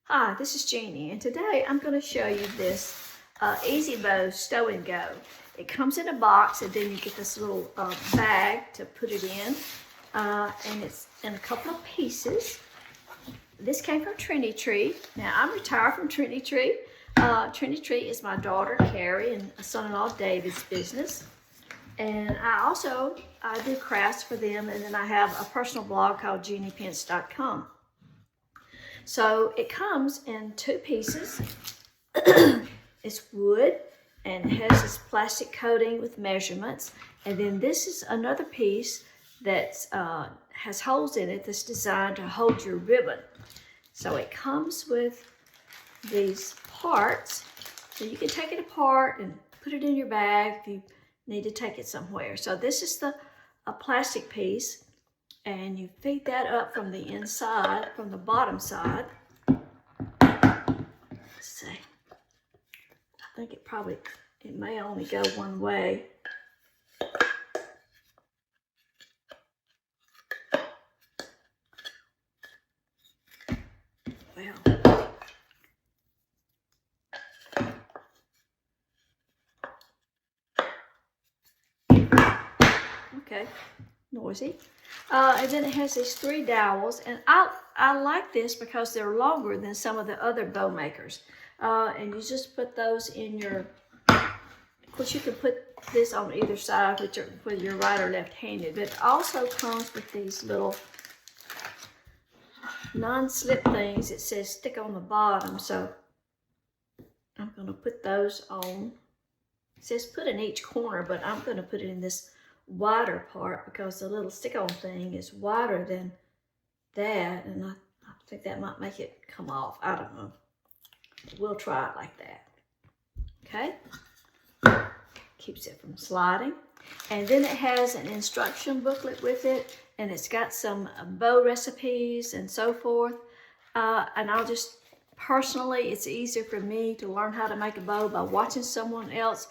Hi, this is Jeannie, and today I'm going to show you this Easy Bow Stow and Go. It comes in a box, and then you get this little bag to put it in, and it's in a couple of pieces. This came from Trendy Tree. Now, I'm retired from Trendy Tree. Trendy Tree is my daughter, Carrie, and son-in-law, David's business. And I do crafts for them, and then I have a personal blog called jeanniepence.com. So it comes in two pieces. It's wood and it has this plastic coating with measurements. And then this is another piece that has holes in it that's designed to hold your ribbon. So it comes with these parts. So you can take it apart and put it in your bag if you need to take it somewhere. So this is a plastic piece. And you feed that up from the inside, from the bottom side. Let's see. I think it may only go one way. Well. Okay, noisy. And then it has these three dowels, and I like this because they're longer than some of the other bow makers. And you just put those in your, of course you can put this on either side whether you're right or left-handed, but it also comes with these little non-slip things. It says stick on the bottom, so I'm going to put those on. It says put in each corner, but I'm going to put it in this wider part because the little stick-on thing is wider than that, and I think that might make it come off. I don't know. We'll try it like that. Okay? Keeps it from sliding. And then it has an instruction booklet with it, and it's got some bow recipes and so forth. And I'll just, personally, it's easier for me to learn how to make a bow by watching someone else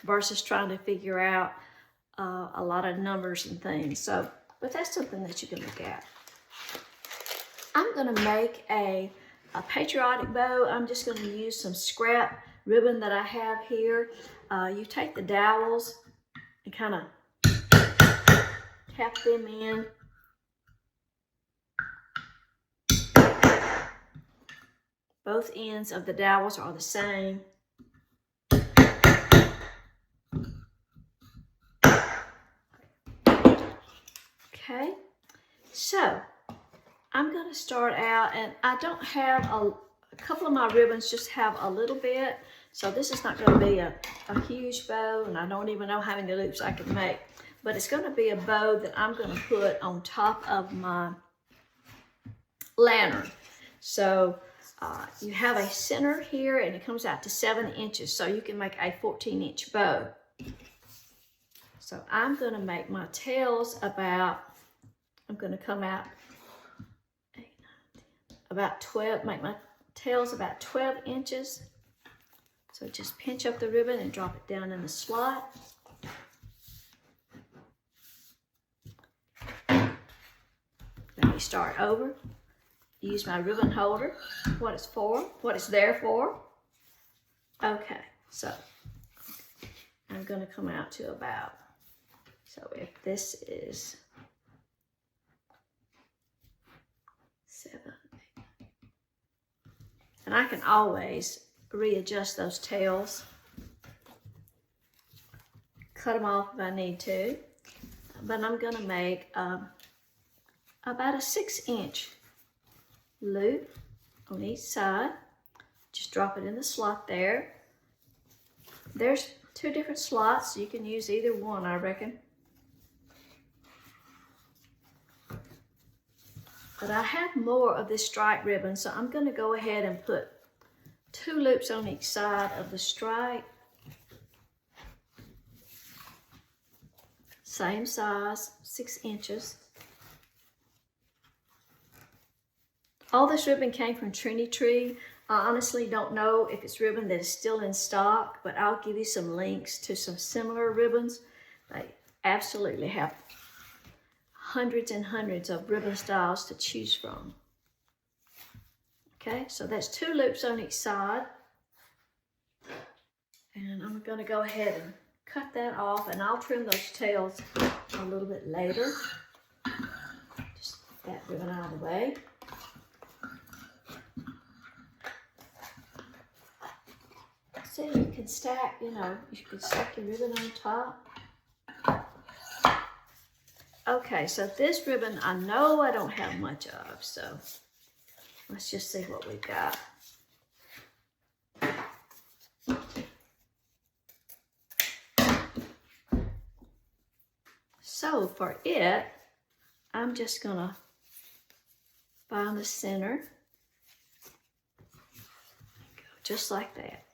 versus trying to figure out a lot of numbers and things. So, but that's something that you can look at. I'm going to make a patriotic bow. I'm just going to use some scrap ribbon that I have here. You take the dowels and kind of tap them in. Both ends of the dowels are the same. Okay, so I'm going to start out, and I don't have a couple of my ribbons just have a little bit, so this is not going to be a huge bow, and I don't even know how many loops I can make, but it's going to be a bow that I'm going to put on top of my lantern. So you have a center here, and it comes out to 7 inches, so you can make a 14-inch bow. So I'm going to make my tails I'm going to come out about 12, make my tails about 12 inches. So just pinch up the ribbon and drop it down in the slot. Let me start over. Use my ribbon holder, what it's there for. Okay, so I'm going to come out to about, so if this is 7, 8, and I can always readjust those tails, cut them off if I need to, but I'm going to make about a 6-inch loop on each side. Just drop it in the slot there. There's 2 different slots, so you can use either one, I reckon. But I have more of this stripe ribbon, so I'm going to go ahead and put 2 loops on each side of the stripe. Same size, 6 inches. All this ribbon came from Trendy Tree. I honestly don't know if it's ribbon that is still in stock, but I'll give you some links to some similar ribbons. They absolutely have hundreds and hundreds of ribbon styles to choose from. Okay, so that's 2 loops on each side. And I'm going to go ahead and cut that off, and I'll trim those tails a little bit later. Just get that ribbon out of the way. So you can stack, you can stack your ribbon on top. Okay, so this ribbon I know I don't have much of, so let's just see what we've got. So for it, I'm just gonna find the center, go just like that.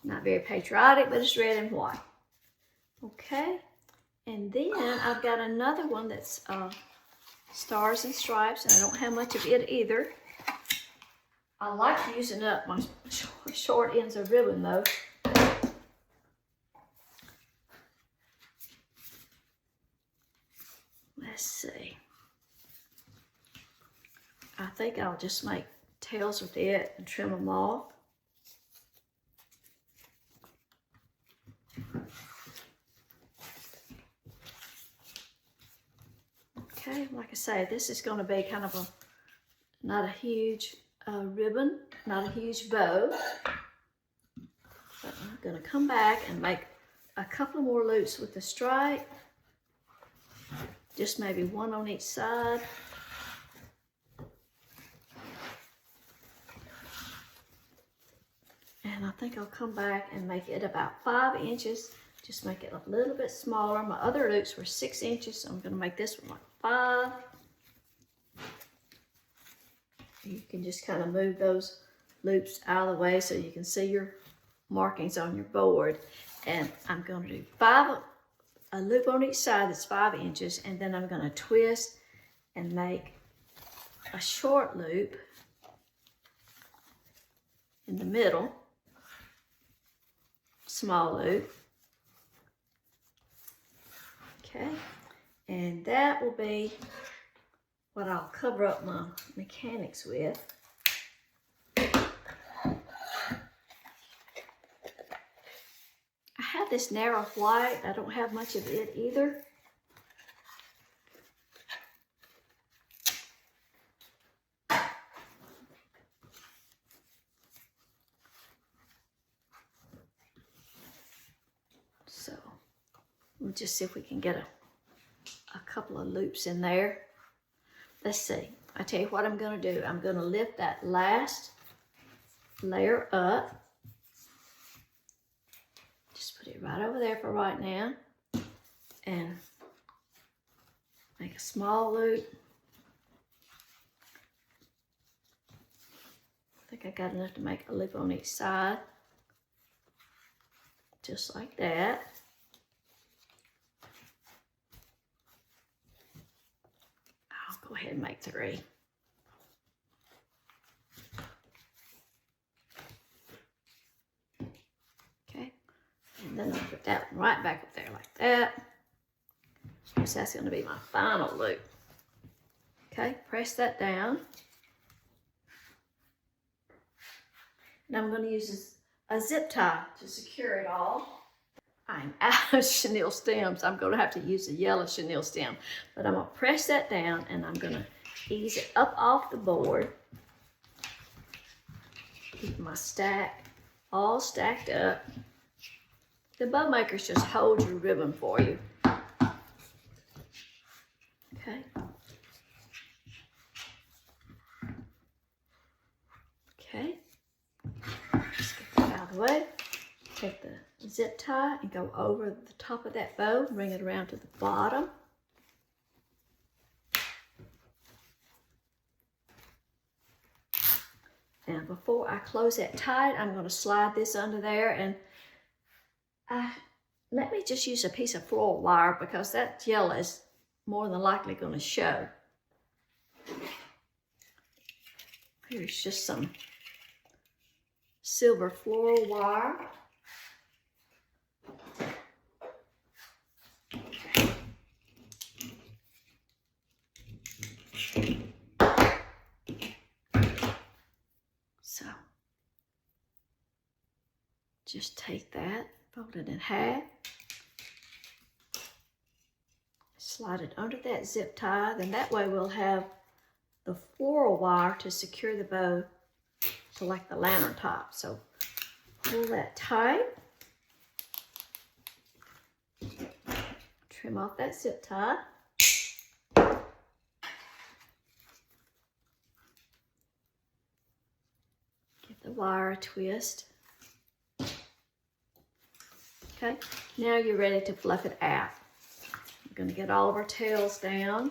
Not very patriotic, but it's red and white. Okay, and then I've got another one that's stars and stripes, and I don't have much of it either. I like using up my short ends of ribbon though. Let's see. I think I'll just make tails with it and trim them off. Okay, like I say, this is going to be kind of not a huge ribbon, not a huge bow. But I'm going to come back and make a couple more loops with the stripe. Just maybe 1 on each side. And I think I'll come back and make it about 5 inches. Just make it a little bit smaller. My other loops were 6 inches, so I'm going to make this one like 5. You can just kind of move those loops out of the way so you can see your markings on your board. And I'm going to do a loop on each side that's 5 inches, and then I'm going to twist and make a short loop in the middle, small loop. Okay, and that will be what I'll cover up my mechanics with. I have this narrow white. I don't have much of it either. So we'll just see if we can get a couple of loops in there. Let's see. I tell you what I'm going to do. I'm going to lift that last layer up. Just put it right over there for right now. And make a small loop. I think I got enough to make a loop on each side. Just like that. I'll go ahead and make 3. Okay, and then I'll put that one right back up there like that. So that's going to be my final loop. Okay, press that down. And I'm going to use a zip tie to secure it all. I'm out of chenille stems. I'm going to have to use a yellow chenille stem. But I'm going to press that down and I'm going to ease it up off the board. Keep my stack all stacked up. The Bowmakers just hold your ribbon for you. Okay. Okay. Just get that out of the way. Take the zip tie and go over the top of that bow, bring it around to the bottom. Now before I close that tight, I'm going to slide this under there, and let me just use a piece of floral wire because that yellow is more than likely going to show. Here's just some silver floral wire. just take that, fold it in half, slide it under that zip tie, then that way we'll have the floral wire to secure the bow to like the lantern top. So pull that tight, trim off that zip tie. Give the wire a twist. Okay, now you're ready to fluff it out. We're going to get all of our tails down.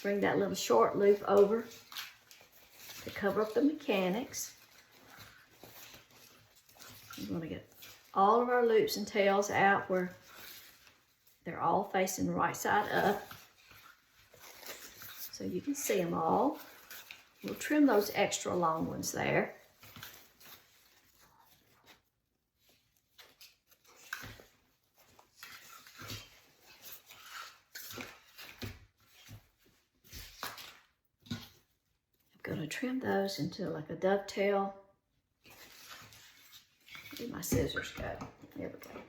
Bring that little short loop over to cover up the mechanics. We're going to get all of our loops and tails out where they're all facing right side up, so you can see them all. We'll trim those extra long ones there. I'm going to trim those into like a dovetail. Where did my scissors go? There we go.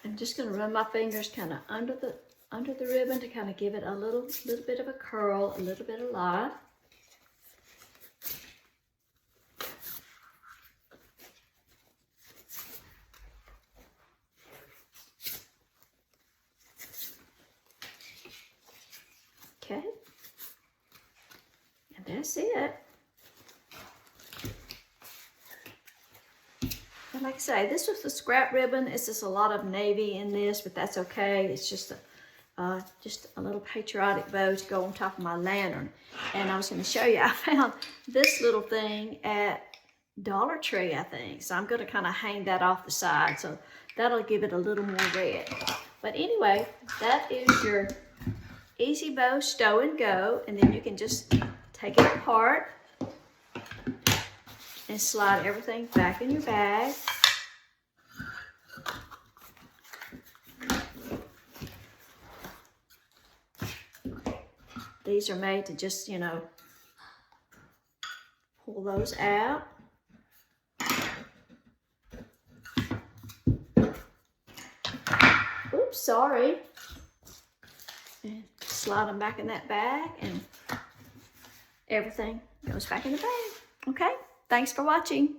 I'm just going to run my fingers kind of under the ribbon to kind of give it a little bit of a curl, a little bit of life. Okay, and that's it. And like I say, this was a scrap ribbon. It's just a lot of navy in this, but that's okay. It's just a little patriotic bow to go on top of my lantern. And I was going to show you, I found this little thing at Dollar Tree, I think. So I'm going to kind of hang that off the side. So that'll give it a little more red. But anyway, that is your easy bow stow and go. And then you can just take it apart and slide everything back in your bag. These are made to just, you know, pull those out. Oops, sorry. And slide them back in that bag and everything goes back in the bag. Okay? Thanks for watching.